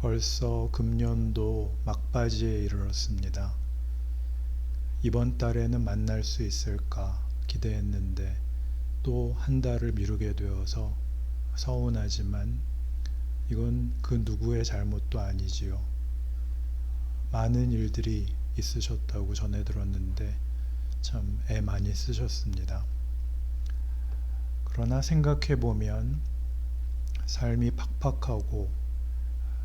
벌써 금년도 막바지에 이르렀습니다. 이번 달에는 만날 수 있을까 기대했는데 또 한 달을 미루게 되어서 서운하지만 이건 그 누구의 잘못도 아니지요. 많은 일들이 있으셨다고 전해 들었는데 참 애 많이 쓰셨습니다. 그러나 생각해 보면 삶이 팍팍하고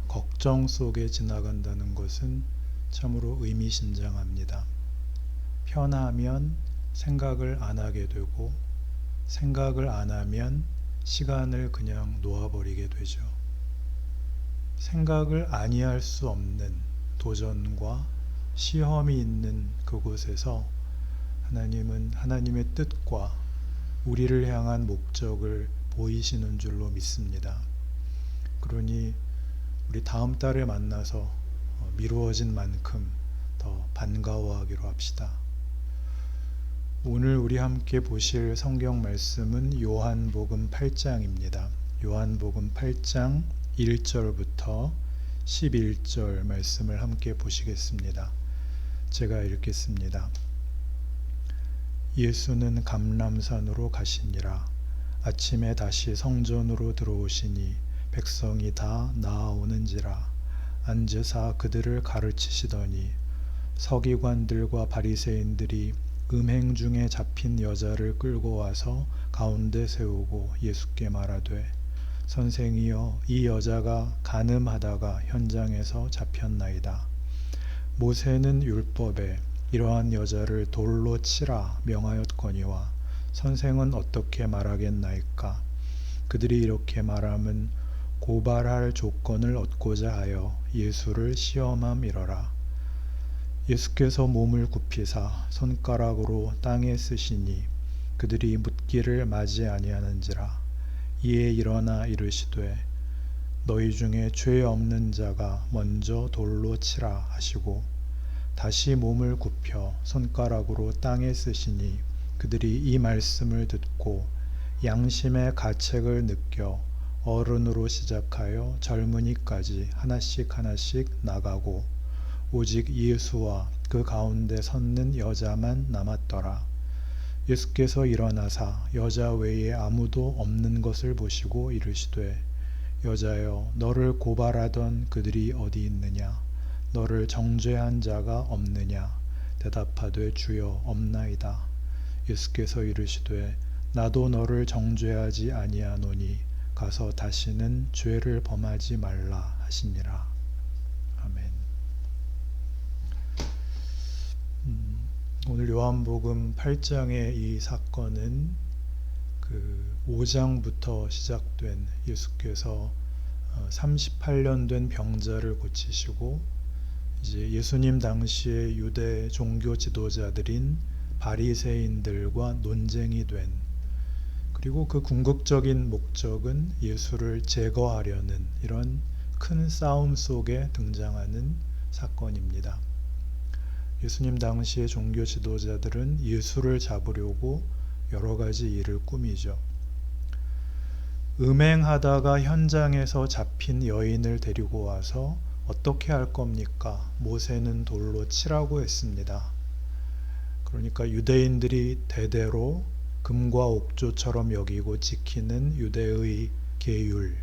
걱정 속에 지나간다는 것은 참으로 의미심장합니다. 편하면 생각을 안 하게 되고 생각을 안 하면 시간을 그냥 놓아버리게 되죠. 생각을 아니할 수 없는 도전과 시험이 있는 그곳에서 하나님은 하나님의 뜻과 우리를 향한 목적을 보이시는 줄로 믿습니다. 그러니 우리 다음 달에 만나서 미루어진 만큼 더 반가워하기로 합시다. 오늘 우리 함께 보실 성경 말씀은 요한복음 8장입니다. 요한복음 8장 1절부터 11절 말씀을 함께 보시겠습니다. 제가 읽겠습니다. 예수는 감람산으로 가시니라. 아침에 다시 성전으로 들어오시니 백성이 다 나아오는지라. 앉으사 그들을 가르치시더니 서기관들과 바리새인들이 음행 중에 잡힌 여자를 끌고 와서 가운데 세우고 예수께 말하되 선생이여 이 여자가 간음하다가 현장에서 잡혔나이다. 모세는 율법에 이러한 여자를 돌로 치라 명하였거니와 선생은 어떻게 말하겠나이까. 그들이 이렇게 말함은 고발할 조건을 얻고자 하여 예수를 시험함이러라. 예수께서 몸을 굽히사 손가락으로 땅에 쓰시니 그들이 묻기를 마지 아니하는지라. 이에 일어나 이르시되 너희 중에 죄 없는 자가 먼저 돌로 치라 하시고 다시 몸을 굽혀 손가락으로 땅에 쓰시니 그들이 이 말씀을 듣고 양심의 가책을 느껴 어른으로 시작하여 젊은이까지 하나씩 하나씩 나가고 오직 예수와 그 가운데 섰는 여자만 남았더라. 예수께서 일어나사 여자 외에 아무도 없는 것을 보시고 이르시되 여자여 너를 고발하던 그들이 어디 있느냐. 너를 정죄한 자가 없느냐. 대답하되 주여 없나이다. 예수께서 이르시되 나도 너를 정죄하지 아니하노니 가서 다시는 죄를 범하지 말라 하시니라. 아멘. 오늘 요한복음 8장의 이 사건은 그 5장부터 시작된 예수께서 38년 된 병자를 고치시고 이제 예수님 당시의 유대 종교 지도자들인 바리새인들과 논쟁이 된, 그리고 그 궁극적인 목적은 예수를 제거하려는 이런 큰 싸움 속에 등장하는 사건입니다. 예수님 당시의 종교 지도자들은 예수를 잡으려고 여러 가지 일을 꾸미죠. 음행하다가 현장에서 잡힌 여인을 데리고 와서 어떻게 할 겁니까? 모세는 돌로 치라고 했습니다. 그러니까 유대인들이 대대로 금과 옥조처럼 여기고 지키는 유대의 계율,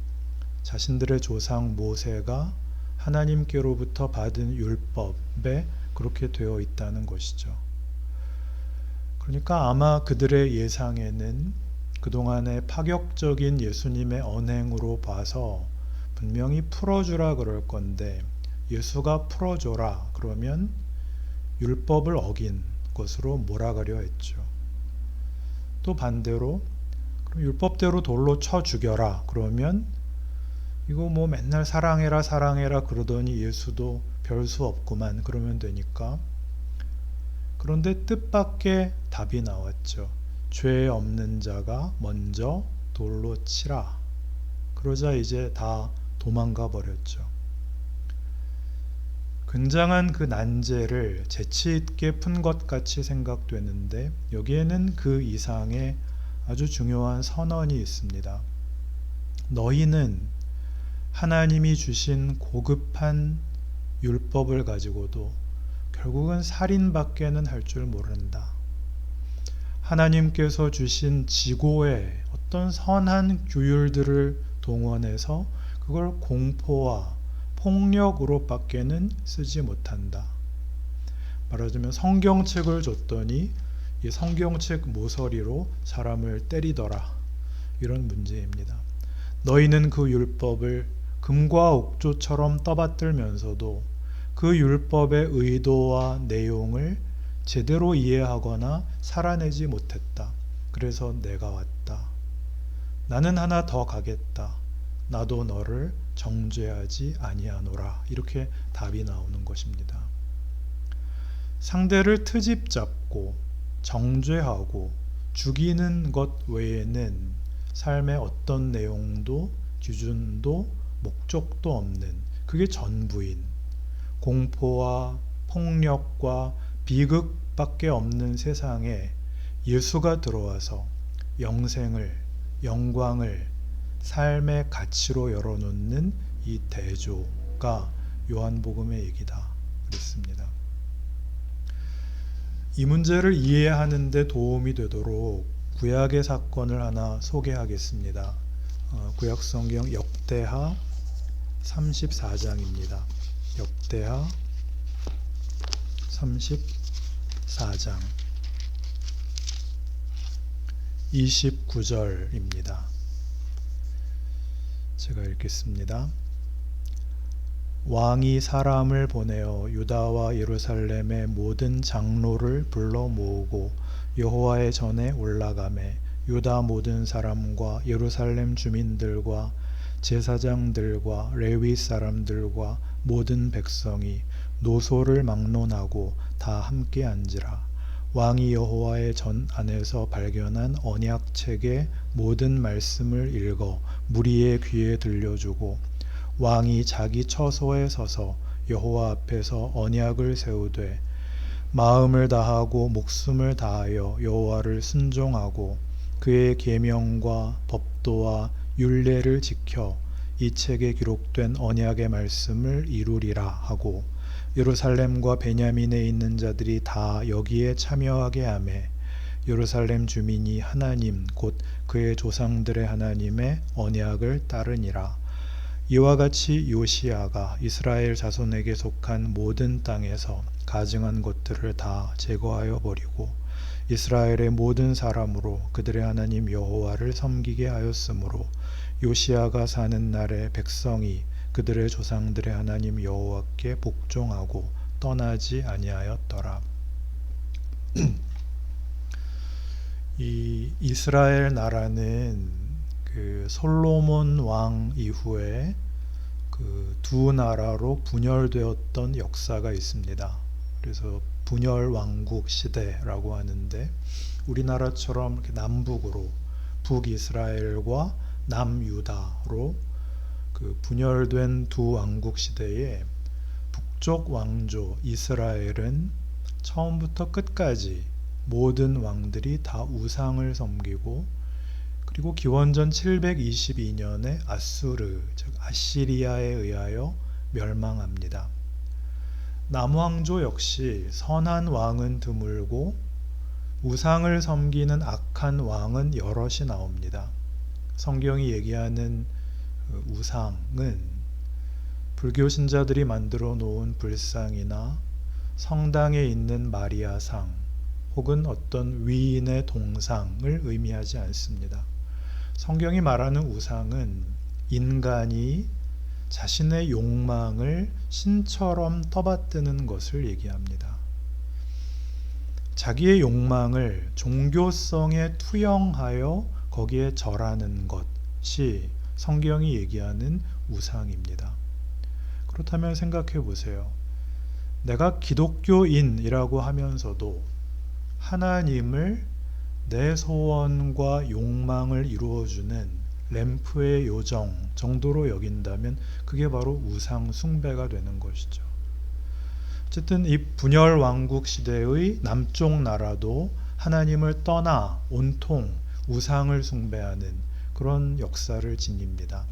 자신들의 조상 모세가 하나님께로부터 받은 율법에 그렇게 되어 있다는 것이죠. 그러니까 아마 그들의 예상에는 그동안의 파격적인 예수님의 언행으로 봐서 분명히 풀어주라 그럴 건데, 예수가 풀어줘라 그러면 율법을 어긴 것으로 몰아가려 했죠. 또 반대로 율법대로 돌로 쳐 죽여라 그러면 이거 뭐 맨날 사랑해라 사랑해라 그러더니 예수도 별 수 없구만 그러면 되니까. 그런데 뜻밖의 답이 나왔죠. 죄 없는 자가 먼저 돌로 치라. 그러자 이제 다 도망가 버렸죠. 굉장한 그 난제를 재치 있게 푼 것 같이 생각되는데 여기에는 그 이상의 아주 중요한 선언이 있습니다. 너희는 하나님이 주신 고급한 율법을 가지고도 결국은 살인밖에는 할 줄 모른다. 하나님께서 주신 지고의 어떤 선한 규율들을 동원해서 그걸 공포와 폭력으로밖에는 쓰지 못한다. 말하자면 성경책을 줬더니 이 성경책 모서리로 사람을 때리더라. 이런 문제입니다. 너희는 그 율법을 금과 옥조처럼 떠받들면서도 그 율법의 의도와 내용을 제대로 이해하거나 살아내지 못했다. 그래서 내가 왔다. 나는 하나 더 가겠다. 나도 너를 정죄하지 아니하노라. 이렇게 답이 나오는 것입니다. 상대를 트집 잡고 정죄하고 죽이는 것 외에는 삶의 어떤 내용도 기준도 목적도 없는, 그게 전부인 공포와 폭력과 비극밖에 없는 세상에 예수가 들어와서 영생을, 영광을 삶의 가치로 열어놓는 이 대조가 요한복음의 얘기다 그랬습니다. 이 문제를 이해하는 데 도움이 되도록 구약의 사건을 하나 소개하겠습니다. 구약성경 역대하 34장입니다. 역대하 34장 29절입니다. 제가 읽겠습니다. 왕이 사람을 보내어 유다와 예루살렘의 모든 장로를 불러 모으고 여호와의 전에 올라가매 유다 모든 사람과 예루살렘 주민들과 제사장들과 레위 사람들과 모든 백성이 노소를 막론하고 다 함께 앉으라. 왕이 여호와의 전 안에서 발견한 언약책의 모든 말씀을 읽어 무리의 귀에 들려주고 왕이 자기 처소에 서서 여호와 앞에서 언약을 세우되 마음을 다하고 목숨을 다하여 여호와를 순종하고 그의 계명과 법도와 율례를 지켜 이 책에 기록된 언약의 말씀을 이루리라 하고 예루살렘과 베냐민에 있는 자들이 다 여기에 참여하게 하매 예루살렘 주민이 하나님 곧 그의 조상들의 하나님의 언약을 따르니라. 이와 같이 요시야가 이스라엘 자손에게 속한 모든 땅에서 가증한 것들을 다 제거하여 버리고 이스라엘의 모든 사람으로 그들의 하나님 여호와를 섬기게 하였으므로 요시야가 사는 날에 백성이 그들의 조상들의 하나님 여호와께 복종하고 떠나지 아니하였더라. 이 이스라엘 나라는 그 솔로몬 왕 이후에 그 두 나라로 분열되었던 역사가 있습니다. 그래서 분열 왕국 시대라고 하는데 우리나라처럼 이렇게 남북으로 북이스라엘과 남유다로 그 분열된 두 왕국 시대에 북쪽 왕조 이스라엘은 처음부터 끝까지 모든 왕들이 다 우상을 섬기고 그리고 기원전 722년에 아수르, 즉 아시리아에 의하여 멸망합니다. 남왕조 역시 선한 왕은 드물고 우상을 섬기는 악한 왕은 여럿이 나옵니다. 성경이 얘기하는 우상은 불교 신자들이 만들어 놓은 불상이나 성당에 있는 마리아상 혹은 어떤 위인의 동상을 의미하지 않습니다. 성경이 말하는 우상은 인간이 자신의 욕망을 신처럼 떠받드는 것을 얘기합니다. 자기의 욕망을 종교성에 투영하여 거기에 절하는 것이 성경이 얘기하는 우상입니다. 그렇다면 생각해 보세요. 내가 기독교인이라고 하면서도 하나님을 내 소원과 욕망을 이루어주는 램프의 요정 정도로 여긴다면 그게 바로 우상 숭배가 되는 것이죠. 어쨌든 이 분열 왕국 시대의 남쪽 나라도 하나님을 떠나 온통 우상을 숭배하는 그런 역사를 지닙니다.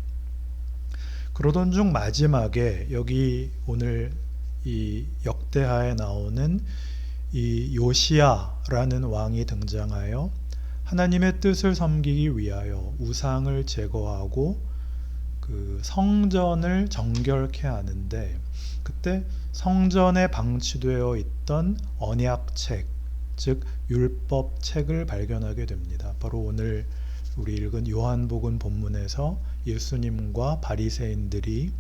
그러던 중 마지막에 여기 오늘 이 역대하에 나오는 이 요시야라는 왕이 등장하여 하나님의 뜻을 섬기기 위하여 우상을 제거하고 그 성전을 정결케 하는데, 그때 성전에 방치되어 있던 언약책, 즉 율법책을 발견하게 됩니다. 바로 오늘 우리 읽은 요한복음 본문에서 예수님과 바리새인들이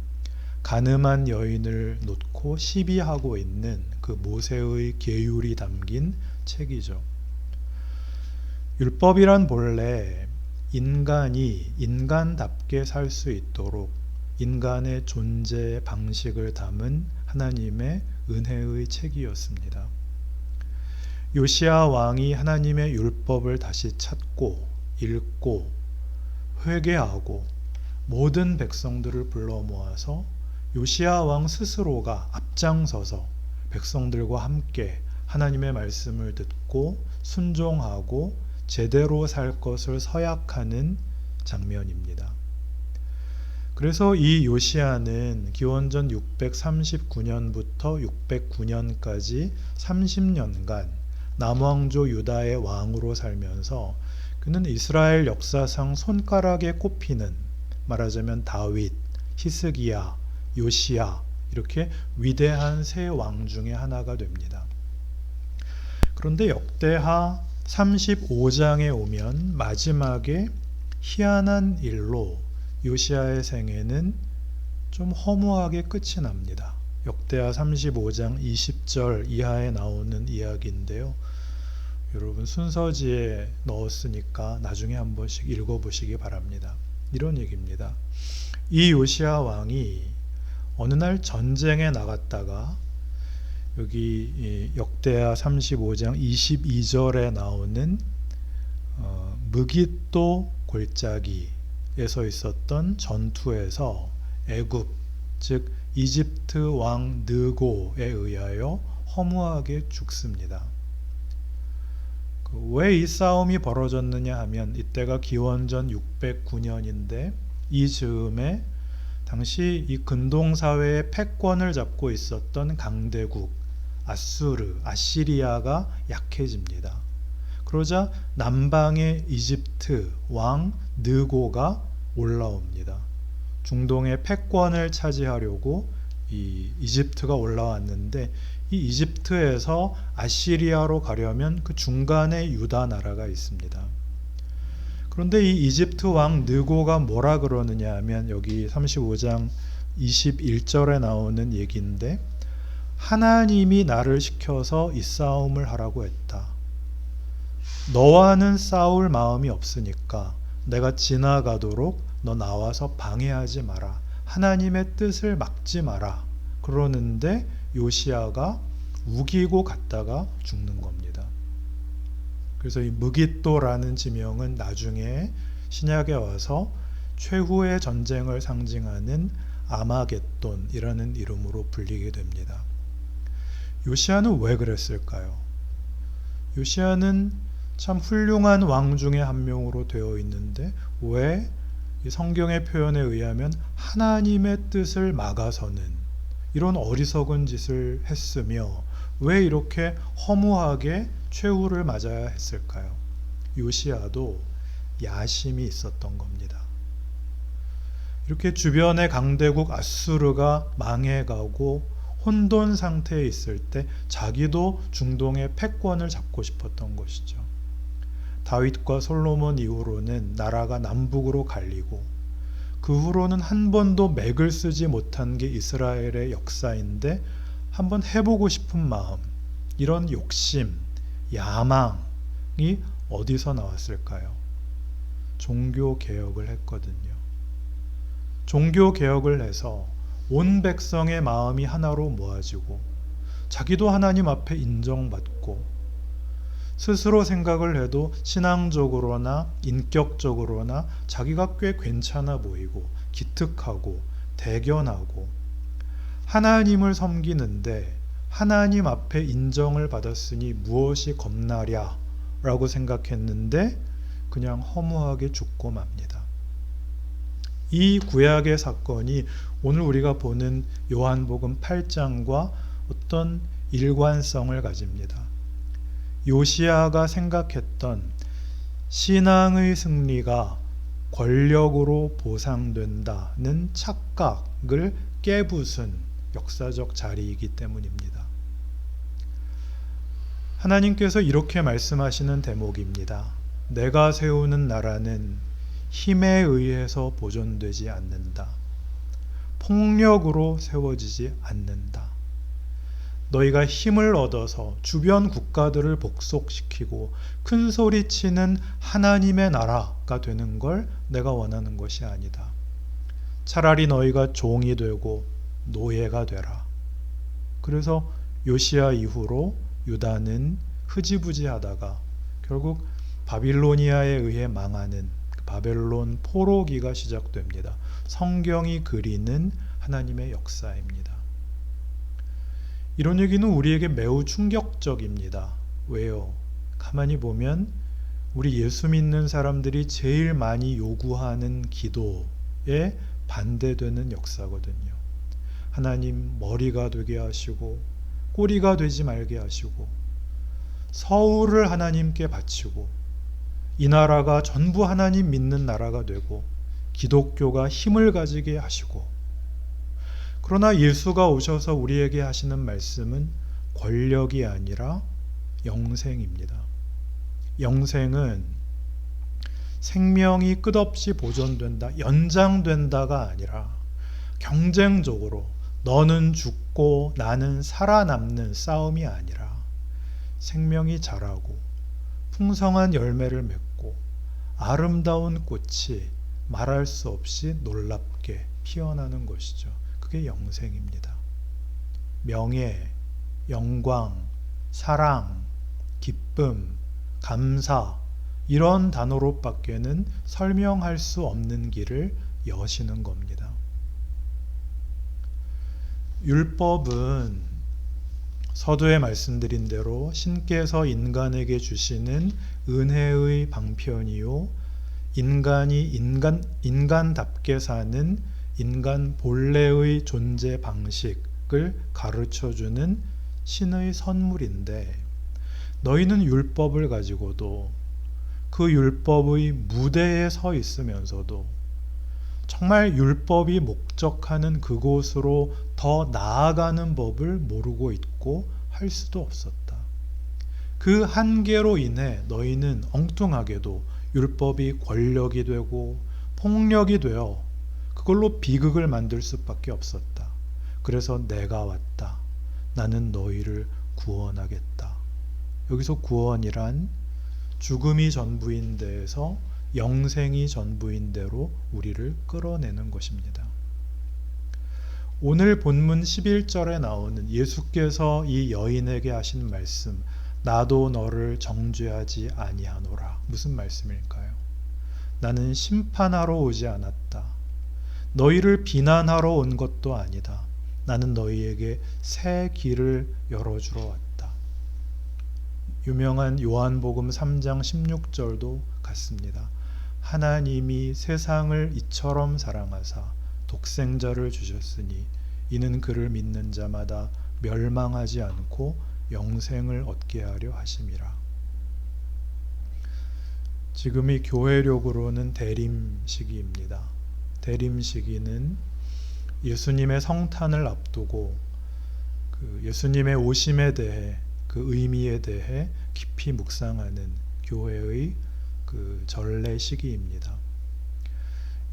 간음한 여인을 놓고 시비하고 있는 그 모세의 계율이 담긴 책이죠. 율법이란 본래 인간이 인간답게 살 수 있도록 인간의 존재 방식을 담은 하나님의 은혜의 책이었습니다. 요시야 왕이 하나님의 율법을 다시 찾고 읽고 회개하고 모든 백성들을 불러 모아서 요시야 왕 스스로가 앞장서서 백성들과 함께 하나님의 말씀을 듣고 순종하고 제대로 살 것을 서약하는 장면입니다. 그래서 이 요시야는 기원전 639년부터 609년까지 30년간 남왕조 유다의 왕으로 살면서 그는 이스라엘 역사상 손가락에 꼽히는, 말하자면 다윗, 히스기야, 요시야, 이렇게 위대한 세 왕 중에 하나가 됩니다. 그런데 역대하 35장에 오면 마지막에 희한한 일로 요시야의 생애는 좀 허무하게 끝이 납니다. 역대하 35장 20절 이하에 나오는 이야기인데요. 여러분 순서지에 넣었으니까 나중에 한 번씩 읽어보시기 바랍니다. 이런 얘기입니다. 이 요시야 왕이 어느 날 전쟁에 나갔다가 여기 역대하 35장 22절에 나오는 무깃도 골짜기에서 있었던 전투에서 애굽, 즉 이집트 왕 느고에 의하여 허무하게 죽습니다. 왜 이 싸움이 벌어졌느냐 하면 이때가 기원전 609년인데 이 즈음에 당시 이 근동사회의 패권을 잡고 있었던 강대국 아시리아가 약해집니다. 그러자 남방의 이집트 왕 느고가 올라옵니다. 중동의 패권을 차지하려고 이 이집트가 올라왔는데 이 이집트에서 아시리아로 가려면 그 중간에 유다 나라가 있습니다. 그런데 이 이집트 왕 느고가 뭐라 그러느냐 하면 여기 35장 21절에 나오는 얘기인데, 하나님이 나를 시켜서 이 싸움을 하라고 했다. 너와는 싸울 마음이 없으니까 내가 지나가도록 너 나와서 방해하지 마라. 하나님의 뜻을 막지 마라. 그러는데 요시야가 우기고 갔다가 죽는 겁니다. 그래서 이 무깃도라는 지명은 나중에 신약에 와서 최후의 전쟁을 상징하는 아마겟돈이라는 이름으로 불리게 됩니다. 요시야는 왜 그랬을까요? 요시야는 참 훌륭한 왕 중에 한 명으로 되어 있는데 왜 성경의 표현에 의하면 하나님의 뜻을 막아서는 이런 어리석은 짓을 했으며 왜 이렇게 허무하게 최후를 맞아야 했을까요? 요시야도 야심이 있었던 겁니다. 이렇게 주변의 강대국 아수르가 망해가고 혼돈 상태에 있을 때 자기도 중동의 패권을 잡고 싶었던 것이죠. 다윗과 솔로몬 이후로는 나라가 남북으로 갈리고 그 후로는 한 번도 맥을 쓰지 못한 게 이스라엘의 역사인데 한번 해보고 싶은 마음, 이런 욕심, 야망이 어디서 나왔을까요? 종교개혁을 했거든요. 종교개혁을 해서 온 백성의 마음이 하나로 모아지고 자기도 하나님 앞에 인정받고 스스로 생각을 해도 신앙적으로나 인격적으로나 자기가 꽤 괜찮아 보이고 기특하고 대견하고 하나님을 섬기는데 하나님 앞에 인정을 받았으니 무엇이 겁나랴 라고 생각했는데 그냥 허무하게 죽고 맙니다. 이 구약의 사건이 오늘 우리가 보는 요한복음 8장과 어떤 일관성을 가집니다. 요시야가 생각했던 신앙의 승리가 권력으로 보상된다는 착각을 깨부순 역사적 자리이기 때문입니다. 하나님께서 이렇게 말씀하시는 대목입니다. 내가 세우는 나라는 힘에 의해서 보존되지 않는다. 폭력으로 세워지지 않는다. 너희가 힘을 얻어서 주변 국가들을 복속시키고 큰 소리치는 하나님의 나라가 되는 걸 내가 원하는 것이 아니다. 차라리 너희가 종이 되고 노예가 되라. 그래서 요시야 이후로 유다는 흐지부지하다가 결국 바빌로니아에 의해 망하는 바벨론 포로기가 시작됩니다. 성경이 그리는 하나님의 역사입니다. 이런 얘기는 우리에게 매우 충격적입니다. 왜요? 가만히 보면 우리 예수 믿는 사람들이 제일 많이 요구하는 기도에 반대되는 역사거든요. 하나님 머리가 되게 하시고 꼬리가 되지 말게 하시고 서울을 하나님께 바치고 이 나라가 전부 하나님 믿는 나라가 되고 기독교가 힘을 가지게 하시고, 그러나 예수가 오셔서 우리에게 하시는 말씀은 권력이 아니라 영생입니다. 영생은 생명이 끝없이 보존된다, 연장된다가 아니라 경쟁적으로 너는 죽고 나는 살아남는 싸움이 아니라 생명이 자라고 풍성한 열매를 맺고 아름다운 꽃이 말할 수 없이 놀랍게 피어나는 것이죠. 그게 영생입니다. 명예, 영광, 사랑, 기쁨, 감사, 이런 단어로밖에는 설명할 수 없는 길을 여시는 겁니다. 율법은 서두에 말씀드린 대로 신께서 인간에게 주시는 은혜의 방편이요, 인간이 인간답게 사는 인간 본래의 존재 방식을 가르쳐주는 신의 선물인데, 너희는 율법을 가지고도 그 율법의 무대에 서 있으면서도 정말 율법이 목적하는 그곳으로 더 나아가는 법을 모르고 있고 할 수도 없었다. 그 한계로 인해 너희는 엉뚱하게도 율법이 권력이 되고 폭력이 되어 그걸로 비극을 만들 수밖에 없었다. 그래서 내가 왔다. 나는 너희를 구원하겠다. 여기서 구원이란 죽음이 전부인 데에서 영생이 전부인 대로 우리를 끌어내는 것입니다. 오늘 본문 11절에 나오는 예수께서 이 여인에게 하신 말씀, 나도 너를 정죄하지 아니하노라. 무슨 말씀일까요? 나는 심판하러 오지 않았다. 너희를 비난하러 온 것도 아니다. 나는 너희에게 새 길을 열어주러 왔다. 유명한 요한복음 3장 16절도 같습니다. 하나님이 세상을 이처럼 사랑하사 독생자를 주셨으니 이는 그를 믿는 자마다 멸망하지 않고 영생을 얻게 하려 하심이라. 지금이 교회력으로는 대림 시기입니다. 대림 시기는 예수님의 성탄을 앞두고 그 예수님의 오심에 대해, 그 의미에 대해 깊이 묵상하는 교회의 그 전례 시기입니다.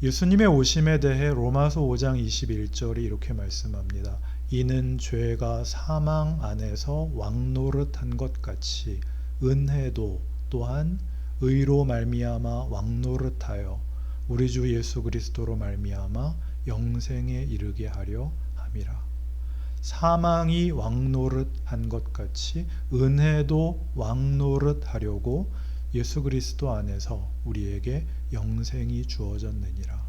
예수님의 오심에 대해 로마서 5장 21절이 이렇게 말씀합니다. 이는 죄가 사망 안에서 왕노릇한 것 같이 은혜도 또한 의로 말미암아 왕노릇하여 우리 주 예수 그리스도로 말미암아 영생에 이르게 하려 함이라. 사망이 왕노릇한 것 같이 은혜도 왕노릇하려고 예수 그리스도 안에서 우리에게 영생이 주어졌느니라.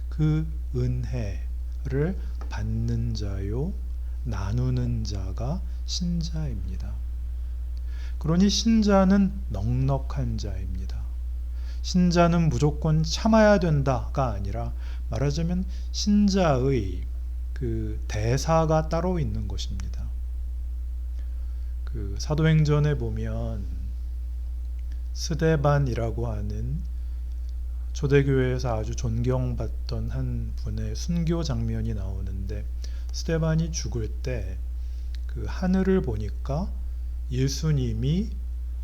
그 은혜를 받는 자요 나누는 자가 신자입니다. 그러니 신자는 넉넉한 자입니다. 신자는 무조건 참아야 된다가 아니라 말하자면 신자의 그 대사가 따로 있는 것입니다. 그 사도행전에 보면 스데반이라고 하는 초대교회에서 아주 존경받던 한 분의 순교 장면이 나오는데, 스데반이 죽을 때 그 하늘을 보니까 예수님이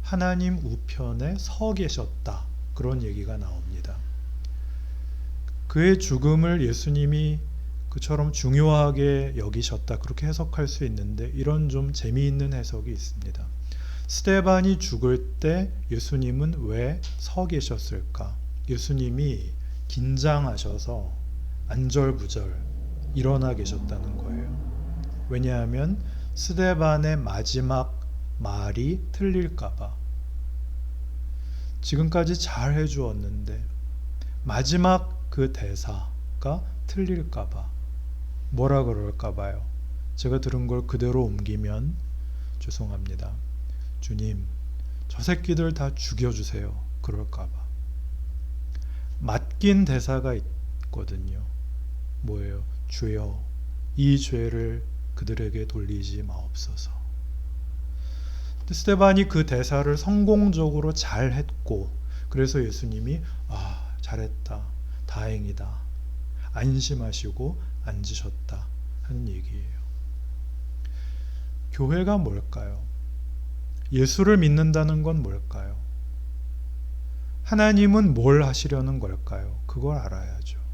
하나님 우편에 서 계셨다, 그런 얘기가 나옵니다. 그의 죽음을 예수님이 그처럼 중요하게 여기셨다, 그렇게 해석할 수 있는데, 이런 좀 재미있는 해석이 있습니다. 스데반이 죽을 때 예수님은 왜 서 계셨을까? 예수님이 긴장하셔서 안절부절 일어나 계셨다는 거예요. 왜냐하면 스데반의 마지막 말이 틀릴까봐. 지금까지 잘 해주었는데 마지막 그 대사가 틀릴까봐, 뭐라 그럴까봐요. 제가 들은 걸 그대로 옮기면 죄송합니다. 주님, 저 새끼들 다 죽여주세요, 그럴까봐. 맡긴 대사가 있거든요. 뭐예요? 주여, 이 죄를 그들에게 돌리지 마옵소서. 스데반이 그 대사를 성공적으로 잘 했고, 그래서 예수님이 잘했다, 다행이다, 안심하시고 앉으셨다 하는 얘기예요. 교회가 뭘까요? 예수를 믿는다는 건 뭘까요? 하나님은 뭘 하시려는 걸까요? 그걸 알아야죠.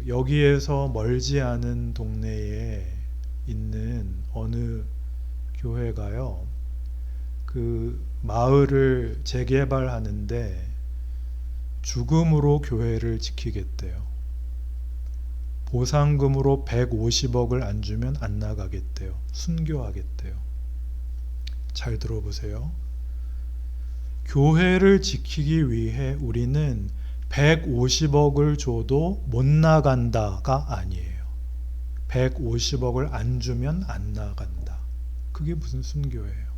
여기에서 멀지 않은 동네에 있는 어느 교회가요, 그 마을을 재개발하는데 죽음으로 교회를 지키겠대요. 보상금으로 150억을 안 주면 안 나가겠대요. 순교하겠대요. 잘 들어보세요. 교회를 지키기 위해 우리는 150억을 줘도 못 나간다가 아니에요. 150억을 안 주면 안 나간다. 그게 무슨 순교예요?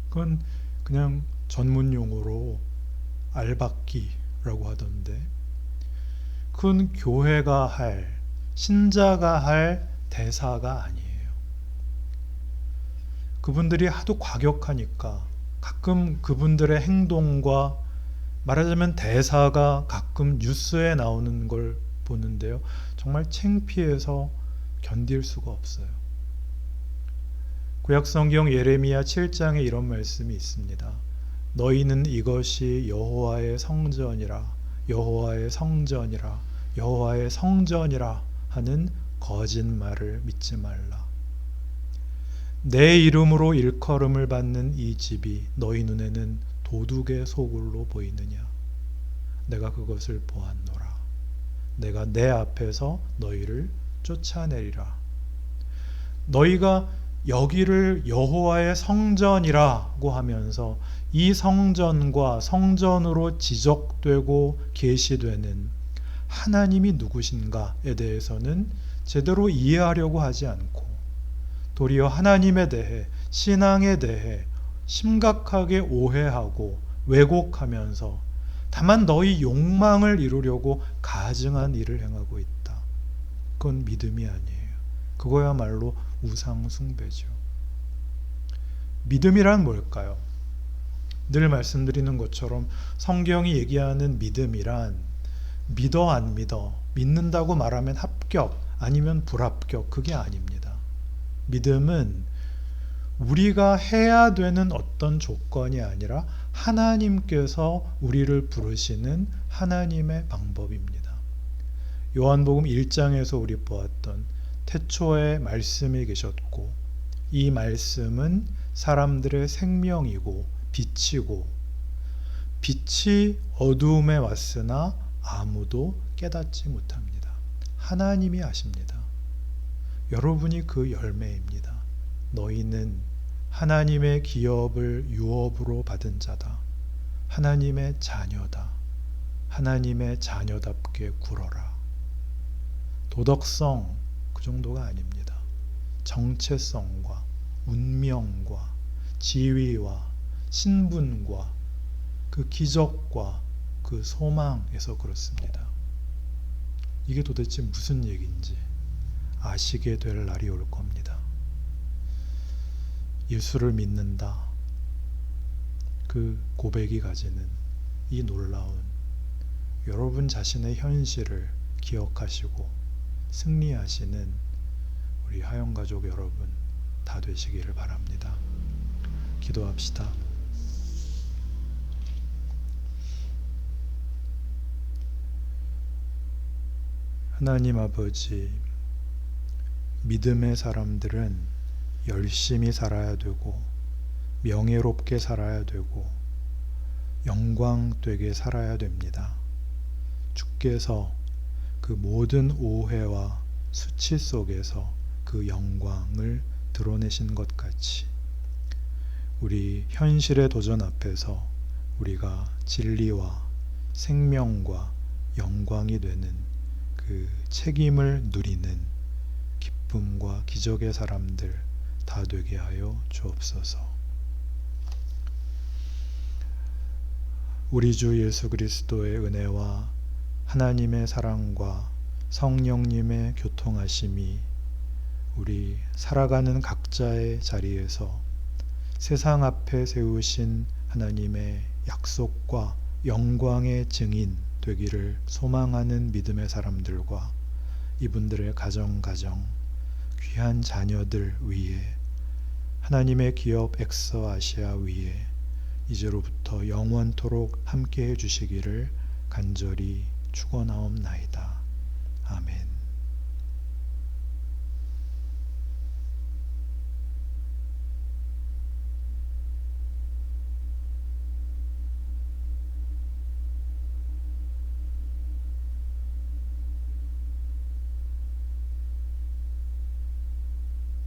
그건 그냥 전문 용어로 알박기라고 하던데, 그건 교회가 할, 신자가 할 대사가 아니에요. 그분들이 하도 과격하니까 가끔 그분들의 행동과, 말하자면 대사가 가끔 뉴스에 나오는 걸 보는데요, 정말 창피해서 견딜 수가 없어요. 구약성경 예레미야 7장에 이런 말씀이 있습니다. 너희는 이것이 여호와의 성전이라, 여호와의 성전이라, 여호와의 성전이라 하는 거짓말을 믿지 말라. 내 이름으로 일컬음을 받는 이 집이 너희 눈에는 도둑의 소굴로 보이느냐? 내가 그것을 보았노라. 내가 내 앞에서 너희를 쫓아내리라. 너희가 여기를 여호와의 성전이라고 하면서 이 성전과 성전으로 지적되고 계시되는 하나님이 누구신가에 대해서는 제대로 이해하려고 하지 않고, 도리어 하나님에 대해, 신앙에 대해 심각하게 오해하고 왜곡하면서 다만 너희 욕망을 이루려고 가증한 일을 행하고 있다. 그건 믿음이 아니에요. 그거야말로 우상 숭배죠. 믿음이란 뭘까요? 늘 말씀드리는 것처럼 성경이 얘기하는 믿음이란 믿어 안 믿어, 믿는다고 말하면 합격 아니면 불합격, 그게 아닙니다. 믿음은 우리가 해야 되는 어떤 조건이 아니라 하나님께서 우리를 부르시는 하나님의 방법입니다. 요한복음 1장에서 우리 보았던 태초에 말씀이 계셨고 이 말씀은 사람들의 생명이고 빛이고 빛이 어두움에 왔으나 아무도 깨닫지 못합니다. 하나님이 아십니다. 여러분이 그 열매입니다. 너희는 하나님의 기업을 유업으로 받은 자다. 하나님의 자녀다. 하나님의 자녀답게 굴어라. 도덕성 그 정도가 아닙니다. 정체성과 운명과 지위와 신분과 그 기적과 그 소망에서 그렇습니다. 이게 도대체 무슨 얘기인지 아시게 될 날이 올 겁니다. 예수를 믿는다. 그 고백이 가지는 이 놀라운 여러분 자신의 현실을 기억하시고 승리하시는 우리 하영가족 여러분 다 되시기를 바랍니다. 기도합시다. 하나님 아버지, 믿음의 사람들은 열심히 살아야 되고 명예롭게 살아야 되고 영광되게 살아야 됩니다. 주께서 그 모든 오해와 수치 속에서 그 영광을 드러내신 것 같이 우리 현실의 도전 앞에서 우리가 진리와 생명과 영광이 되는 그 책임을 누리는 기쁨과 기적의 사람들 다 되게 하여 주옵소서. 우리 주 예수 그리스도의 은혜와 하나님의 사랑과 성령님의 교통하심이 우리 살아가는 각자의 자리에서 세상 앞에 세우신 하나님의 약속과 영광의 증인 되기를 소망하는 믿음의 사람들과 이분들의 가정 귀한 자녀들 위에 하나님의 기업 엑서아시아 위에 이제로부터 영원토록 함께해 주시기를 간절히 축원하옵나이다.